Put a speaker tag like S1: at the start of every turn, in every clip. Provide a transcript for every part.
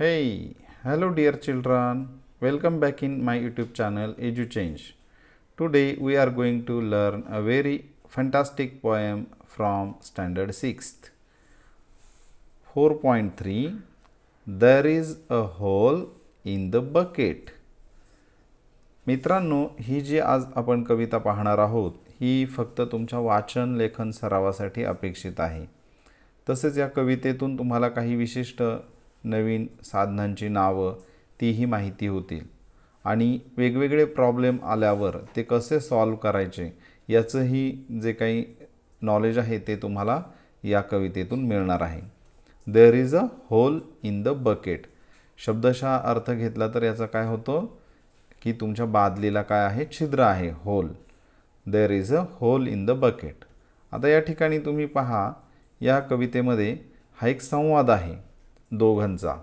S1: Hey, hello dear children. Welcome back in my YouTube channel EduChange. Today we are going to learn a very fantastic poem from standard 6th. 4.3 There is a hole in the bucket. मित्रांनो, ही जी आज आपण कविता पाहणार आहोत ही फक्त तुमच्या वाचन लेखन सरावासाठी अपेक्षित आहे. तसेच या कवितेतून तुम्हाला काही विशिष्ट नवीन साधनांची नावं तीही माहिती होतील आणि वेगवेगळे प्रॉब्लेम आल्यावर ते कसे सॉल्व करायचे याचंही जे काही नॉलेज आहे ते तुम्हाला या कवितेतून मिळणार आहे. There is a hole in the bucket. शब्दशः अर्थ घेतला तर याचा काय होतो की तुमच्या बादलीला काय आहे, छिद्र आहे, hole. There is a hole in the bucket. आता या ठिकाणी तुम्ही पहा, या कवितेमध्ये हा एक संवाद आहे दोघांचा.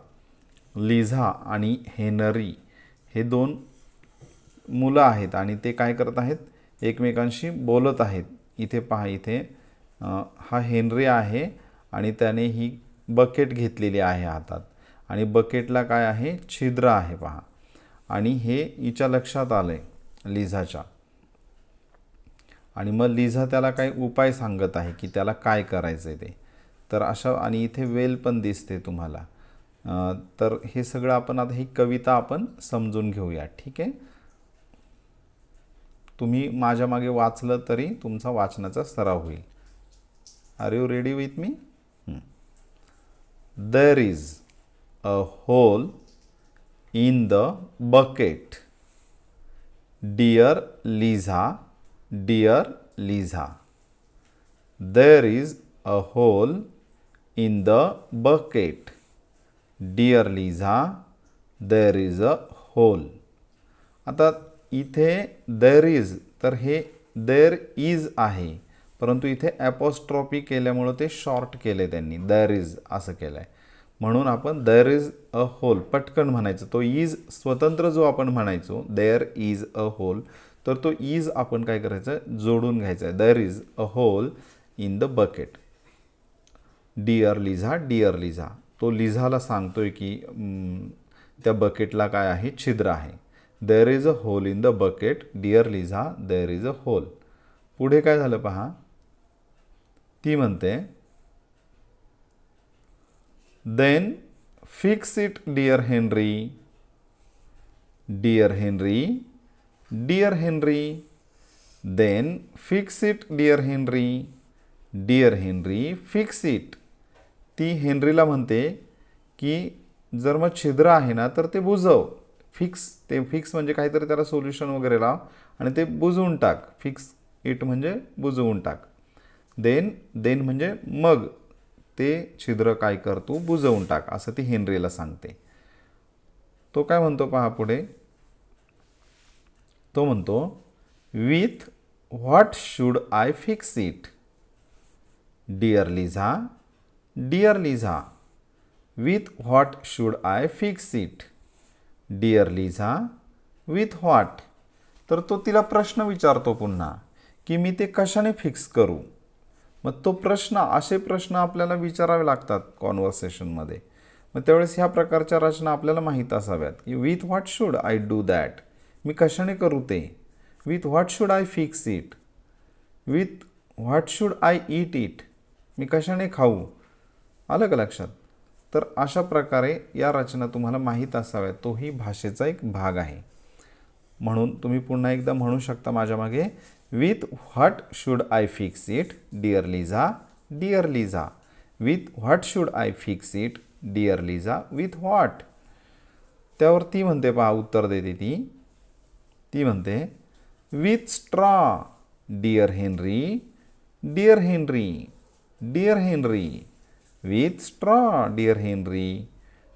S1: लिझा आणि हेनरी हे दोन मुलं आहेत आणि ते काय करत आहेत, एकमेकांशी बोलत आहेत. इथे पहा, इथे हा हेनरी आहे आणि त्याने ही बकेट घेतलेली आहे हातात आणि बकेटला काय आहे, छिद्र आहे पहा. आणि हे हिच्या लक्षात आलंय लिझाच्या. आणि मग लिझा त्याला काही उपाय सांगत आहे की त्याला काय करायचं आहे ते. तर अशा, आणि इथे वेल पण दिसते तुम्हाला. तर हे सगळं आपण आता ही कविता आपण समजून घेऊया, ठीक आहे. तुम्ही माझ्या मागे वाचलं तरी तुमचा वाचनाचा सराव होईल. Are you ready with me? There is a hole in the bucket. Dear Liza, dear Liza. There is a hole in the bucket. Dear Lisa, there is a hole. आता इथे there is, तर हे there is आहे, परंतु इथे apostrophe केल्यामुळे ते short केले त्यांनी, there is असं केलंय. म्हणून आपण there is a hole पटकन म्हणायचं. तो is स्वतंत्र जो आपण म्हणायचो there is a hole, तर तो is आपण काय करायचं, जोडून घ्यायचं. there is a hole in the bucket. Dear Liza, dear Liza. तो लिझाला सांगतोय की त्या बकेटला काय आहे, छिद्र आहे. There is a hole in the bucket. Dear Liza, there is a hole. पुढे काय झालं पहा, ती म्हणते then fix it dear Henry. Dear Henry, dear Henry. Then fix it dear Henry. Dear Henry, fix it. ती हेनरीला म्हणते की जर मग छिद्र आहे ना तर ते बुजव. फिक्स, ते फिक्स म्हणजे काहीतरी त्याला सोल्युशन वगैरे लाव आणि ते बुजवून टाक. फिक्स इट म्हणजे बुजवून टाक. देन, देन म्हणजे मग ते छिद्र काय कर, तू बुजवून टाक, असं ती हेनरीला सांगते. तो काय म्हणतो पहा पुढे, तो म्हणतो with what should I fix it. Dear Liza, dear Liza. With what should I fix it. Dear Liza, with what. तर तो तिला प्रश्न विचारतो पुन्हा की मी ते कशाने फिक्स करू. मग तो प्रश्न, असे प्रश्न आपल्याला विचारावे लागतात कॉन्व्हर्सेशनमध्ये. मग त्यावेळेस ह्या प्रकारच्या रचना आपल्याला माहीत असाव्यात की with what should I do that, मी कशाने करू ते. With what should I fix it. With what should I eat it, मी कशाने खाऊ. आलं का लक्षात. तर अशा प्रकारे या रचना तुम्हाला माहीत असाव्यात. तोही भाषेचा एक भाग आहे. म्हणून तुम्ही पुन्हा एकदा म्हणू शकता माझ्या मागे, with what should I fix it. Dear Liza, dear Liza. With what should I fix it. Dear Liza, with what. त्यावर ती म्हणते पहा, उत्तर देते ती. ती म्हणते with straw. Dear Henry, dear Henry. Dear Henry, with straw. Dear Henry,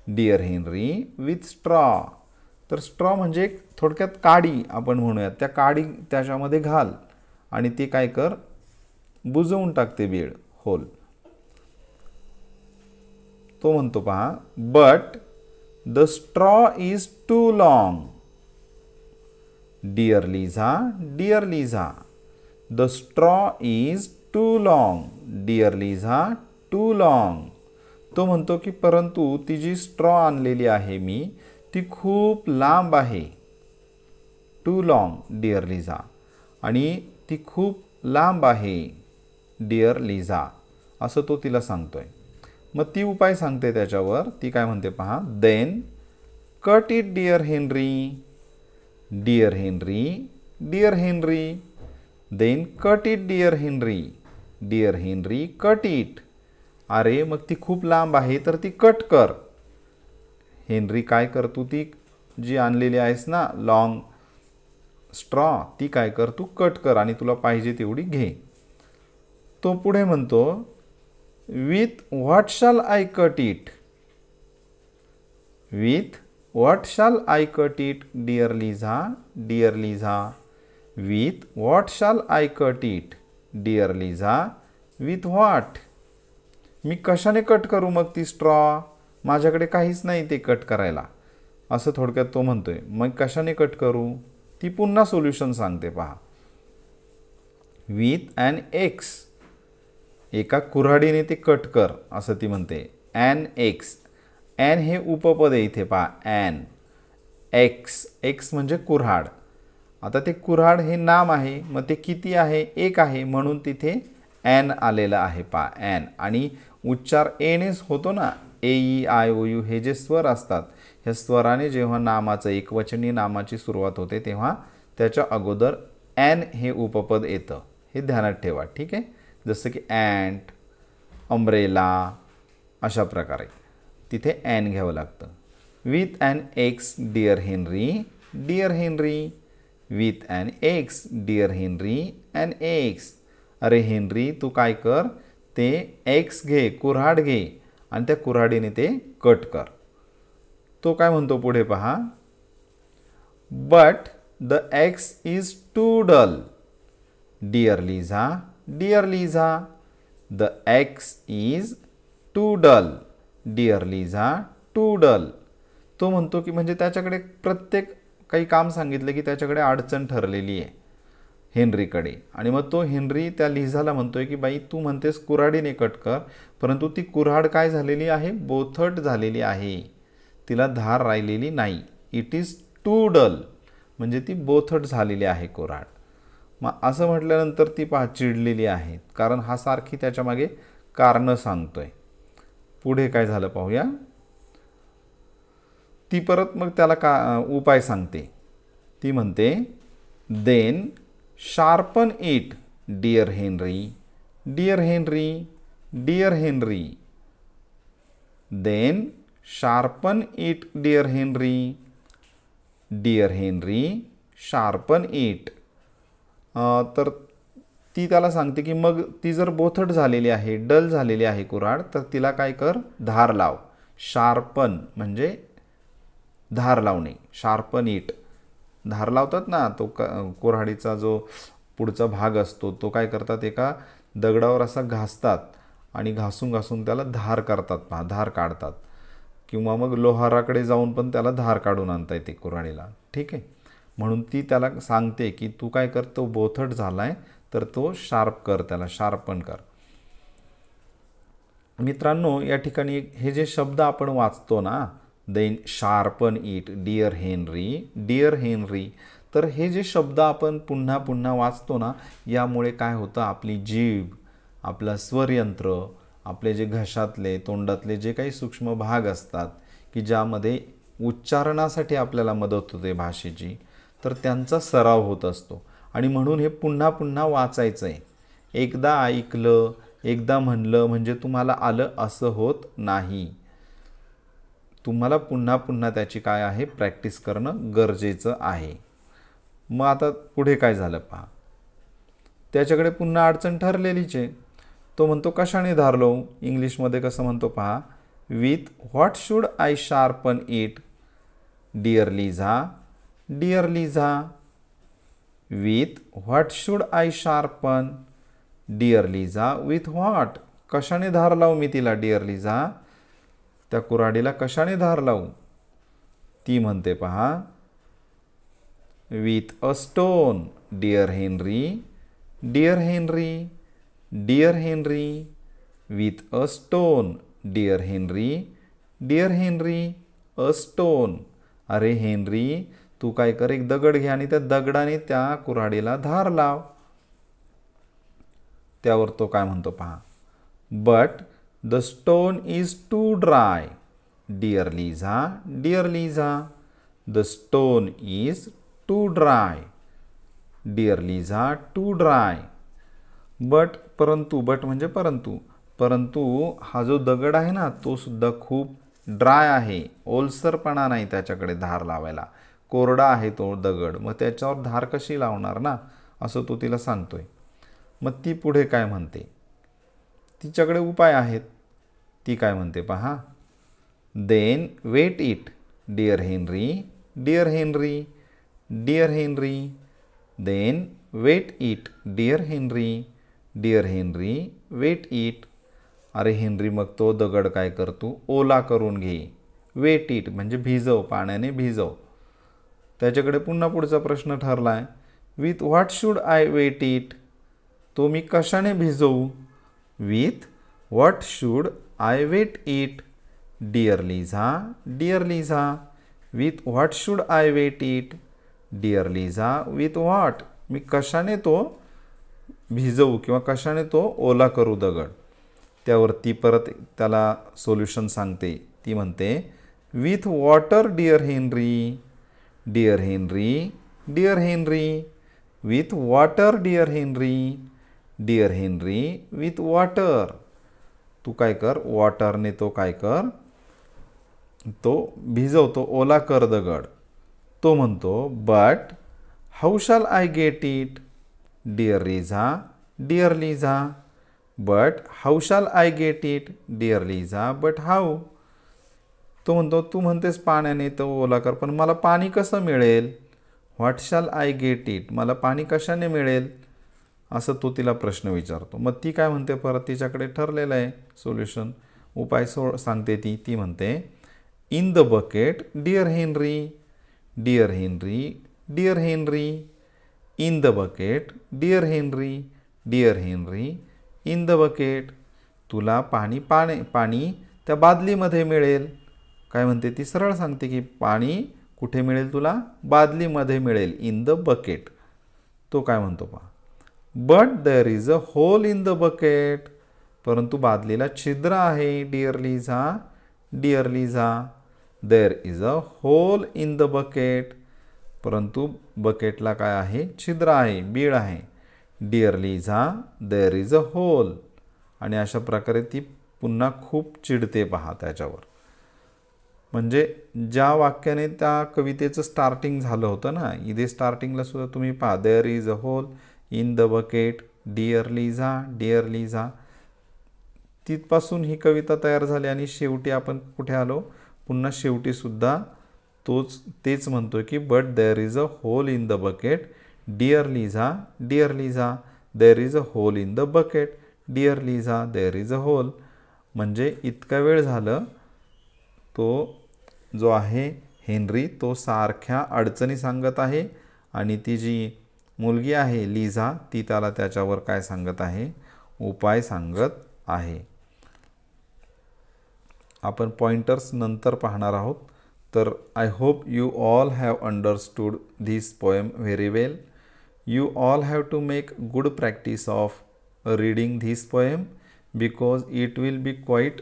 S1: dear Henry. With straw. तर स्ट्रॉ म्हणजे थोडक्यात काडी आपण म्हणूयात. त्या काडी त्याच्यामध्ये घाल आणि ते काय कर, बुजवून टाकते बेड, होल. तो म्हणतो पहा, but the straw is too long. Dear Liza, dear Liza. The straw is too long. Dear Liza, too long. तो म्हणतो की परंतु ती जी स्ट्रॉ आणलेली आहे मी ती खूप लांब आहे. Too long dear Liza. आणि ती खूप लांब आहे डिअर लिझा, असं तो तिला सांगतोय. मग ती उपाय सांगते त्याच्यावर. ती काय म्हणते पहा, then cut it dear Henry. Dear Henry, dear Henry. Then cut it dear Henry. Dear Henry cut it. अरे मग ती खूप लांब आहे तर ती कट कर. हेनरी काय कर, तू ती जी आणलेली आहेस ना लॉंग स्ट्रॉ ती काय कर, तू कट कर आणि तुला पाहिजे तेवढी घे. तो पुढे म्हणतो, with what shall I cut it. With what shall I cut it dear Liza. Dear Liza. With what shall I cut it dear Liza. With what. मी कशाने कट करू मग ती स्ट्रॉ, माझ्याकडे काहीच नाही ते कट करायला, असं थोडक्यात तो म्हणतोय. मग कशाने कट करू, ती पुन्हा सोल्युशन सांगते पहा. With an axe. एका कुऱ्हाडीने ते कट कर असं ती म्हणते. And x. ॲन हे उपपद आहे इथे पहा. And x. एक्स म्हणजे कुऱ्हाड. आता ते कुऱ्हाड हे नाम आहे, मग ते किती आहे, एक आहे, म्हणून तिथे ॲन आलेलं आहे पहा. ॲन. आणि उच्चार एनेच होतो ना. ए ई आय ओ यू हे जे स्वर असतात, ह्या स्वराने जेव्हा नामाचं एकवचनी नामाची सुरुवात होते तेव्हा त्याच्या अगोदर ॲन हे उपपद येतं. हे ध्यानात ठेवा. ठीक आहे. जसं की अँट, अम्ब्रेला, अशा प्रकारे तिथे ॲन घ्यावं लागतं. With an axe dear Henry. Dear Henry. With an axe dear Henry. An axe. अरे हेनरी तू काय कर, ते एक्स घे, कुऱ्हाड घे आणि त्या कुऱ्हाडीने ते कट कर. तो काय म्हणतो पुढे पहा, but the axe is too dull. Dear Liza. Dear Liza. The axe is too dull. Dear Liza. Too dull. तो म्हणतो की म्हणजे त्याच्याकडे प्रत्येक काही काम सांगितलं की त्याच्याकडे अडचण ठरलेली आहे हेनरीकडे. आणि मग तो हेनरी त्या लिझाला म्हणतोय की बाई तू म्हणतेस कुऱ्हाडीने कट कर, परंतु ती कुऱ्हाड काय झालेली आहे, बोथट झालेली आहे, तिला धार राहिलेली नाही. इट इज टू डल म्हणजे ती बोथट झालेली आहे कुऱ्हाड. मग असं म्हटल्यानंतर ती पहा चिडलेली आहे, कारण हा सारखी त्याच्या मागे कारणं सांगतोय. पुढे काय झालं पाहूया. ती परत मग त्याला उपाय सांगते. ती म्हणते, then sharpen it dear Henry. Dear Henry. Dear Henry. Then sharpen it dear Henry. Dear Henry. Sharpen it. तर ती त्याला सांगते की मग ती जर बोथट झालेली आहे, डल झालेली आहे कुऱ्हाड, तर तिला काय कर, धार लाव. शार्पन म्हणजे धार लावणे. Sharpen it. धार लावतात ना, तो कुऱ्हाडीचा जो पुढचा भाग असतो तो काय करतात, एका दगडावर असा घासतात आणि घासून घासून त्याला धार करतात पहा, धार काढतात. किंवा मग लोहाराकडे जाऊन पण त्याला धार काढून आणता येते कुऱ्हाडीला. ठीक आहे. म्हणून ती त्याला सांगते की तू काय कर, तो बोथट झालाय तर तो शार्प कर, त्याला शार्पन कर. मित्रांनो या ठिकाणी हे जे शब्द आपण वाचतो ना, then sharpen it dear Henry. Dear Henry. तर हे जे शब्द आपण पुन्हा पुन्हा वाचतो ना, यामुळे काय होतं, आपली जीभ, आपलं स्वरयंत्र, आपले जे घशातले तोंडातले जे काही सूक्ष्म भाग असतात की ज्यामध्ये उच्चारणासाठी आपल्याला मदत होते भाषेची, तर त्यांचा सराव होत असतो. आणि म्हणून हे पुन्हा पुन्हा वाचायचं आहे. एकदा ऐकलं, एकदा म्हणलं म्हणजे तुम्हाला आलं असं होत नाही. तुम्हाला पुन्हा पुन्हा त्याची काय आहे, प्रॅक्टिस करणं गरजेचं आहे. मग आता पुढे काय झालं पहा. त्याच्याकडे पुन्हा अडचण ठरलेलीच आहे. तो म्हणतो कशाने धार लावू. इंग्लिशमध्ये कसं म्हणतो पहा, with what should I sharpen it dear Liza. Dear Liza. With what should I sharpen dear Liza. With what. कशाने धार लावू मी तिला डिअर लिझा, त्या कुऱ्हाडीला कशाने धार लावू. ती म्हणते पहा, with a stone dear Henry. Dear Henry. Dear Henry. With a stone. Dear Henry, dear Henry, a stone. अरे हेनरी, तू काय कर, एक दगड घे आणि त्या दगडाने त्या कुऱ्हाडीला धार लाव. त्यावर तो काय म्हणतो पहा. But the stone is too dry. Dear Liza, dear Liza, the stone is too dry. Dear Liza, too dry. But परंतु, बट म्हणजे परंतु, परंतु हा जो दगड आहे ना तो सुद्धा खूप ड्राय आहे, ओलसरपणा नाही त्याच्याकडे धार लावायला, कोरडा आहे तो दगड, मग त्याच्यावर धार कशी लावणार ना, असं तो तिला सांगतोय. मग ती पुढे काय म्हणते, तिच्याकडे उपाय आहेत. ती काय म्हणते पहा. Then wet it dear Henry, dear Henry, dear Henry. Then wet it dear Henry, dear Henry, wet it. अरे हेनरी, मग तो दगड काय कर, तू ओला करून घे. वेट इट म्हणजे भिजव, पाण्याने भिजव. त्याच्याकडे पुन्हा पुढचा प्रश्न ठरला आहे. With what should I wet it. तो मी कशाने भिजवू. With what should I wet it. Dear Liza, dear Liza, with what should I wet it. Dear Liza, with what, मी कशाने तो भिजवू किंवा कशाने तो ओला करू दगड. त्यावरती परत त्याला सोल्युशन सांगते. ती म्हणते with water dear Henry, dear Henry, dear Henry, with water dear Henry, dear Henry, with water. तू काय कर, वॉटरने तो काय कर, तो भिजवतो, ओला कर दगड. तो म्हणतो but how shall I get it. Dear Liza, dear Liza, but how shall I get it. Dear Liza, but how. तो म्हणतो तू म्हणतेस पाण्याने तो ओला कर, पण मला पाणी कसं मिळेल. What shall I get it, मला पाणी कशाने मिळेल, असं तो तिला प्रश्न विचारतो. मग ती काय म्हणते, परत तिच्याकडे ठरलेलं आहे सोल्युशन, उपाय सांगते ती. ती म्हणते in the bucket dear Henry, dear Henry, dear Henry, in the bucket dear Henry, dear Henry, in the bucket. तुला पाणी पाणी त्या बादलीमध्ये मिळेल. काय म्हणते ती, सरळ सांगते की पाणी कुठे मिळेल तुला, बादलीमध्ये मिळेल, इन द बकेट. तो काय म्हणतो पहा. But there is a hole in the bucket. परंतु बादलीला छिद्र आहे. Dear Liza, dear Liza, there is a hole in the bucket. परंतु बकेटला काय आहे, छिद्र आहे, बीळ आहे. Dear Liza, there is a hole. आणि अशा प्रकारे ती पुन्हा खूप चिडते पहा त्याच्यावर. म्हणजे ज्या वाक्याने त्या कवितेचं स्टार्टिंग झालं होतं ना, इथे स्टार्टिंगला सुद्धा तुम्ही पहा, there is a hole in the bucket, dear Liza, dear Liza. तिथपासून ही कविता तयार झाली आणि शेवटी आपण कुठे आलो, पुन्हा शेवटी सुद्धा तेच म्हणतोय की but there is a hole in the bucket, dear Liza, dear Liza, there is a hole in the bucket, dear Liza, there is a hole. म्हणजे इतका वेळ झालं तो जो आहे हेनरी तो सारख्या अडचणी सांगत आहे आणि ती जी मुलगी आहे लिझा ती त्याला त्याच्यावर काय सांगत आहे, उपाय सांगत आहे. आपण पॉइंटर्स नंतर पाहणार आहोत. तर I hope you all have understood this poem very well. You all have to make good practice of reading this poem because it will be quite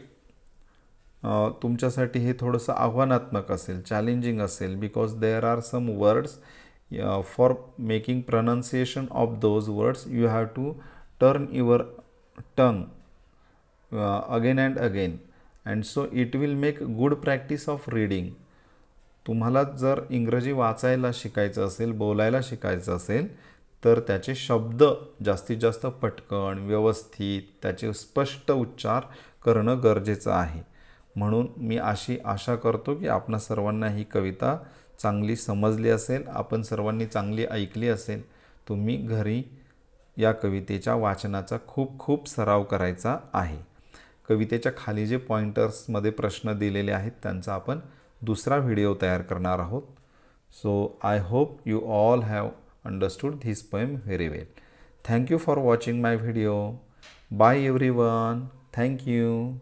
S1: तुमच्यासाठी हे थोडंसं आव्हानात्मक असेल, चॅलेंजिंग असेल, because there are some words for making pronunciation of those words you have to turn your tongue again and again and so it will make good practice of reading. तुम्हाला जर इंग्रजी वाचायला शिकायचं असेल, बोलायला शिकायचं असेल तर त्याचे शब्द जास्तीत जास्त पटकन, व्यवस्थित, त्याचे स्पष्ट उच्चार करणं गरजेचं आहे. म्हणून मी अशी आशा करतो की आपणा सर्वांना ही कविता चांगली समजली असेल, आपण सर्वांनी चांगली ऐकली असेल. तुम्ही घरी या कवितेच्या वाचनाचा खूप खूप सराव करायचा आहे. कवितेच्या खाली जे पॉइंटर्समध्ये प्रश्न दिलेले आहेत त्यांचा आपण दुसरा व्हिडिओ तयार करणार आहोत. So I hope you all have understood this poem very well. Thank you for watching my video. Bye everyone. Thank you.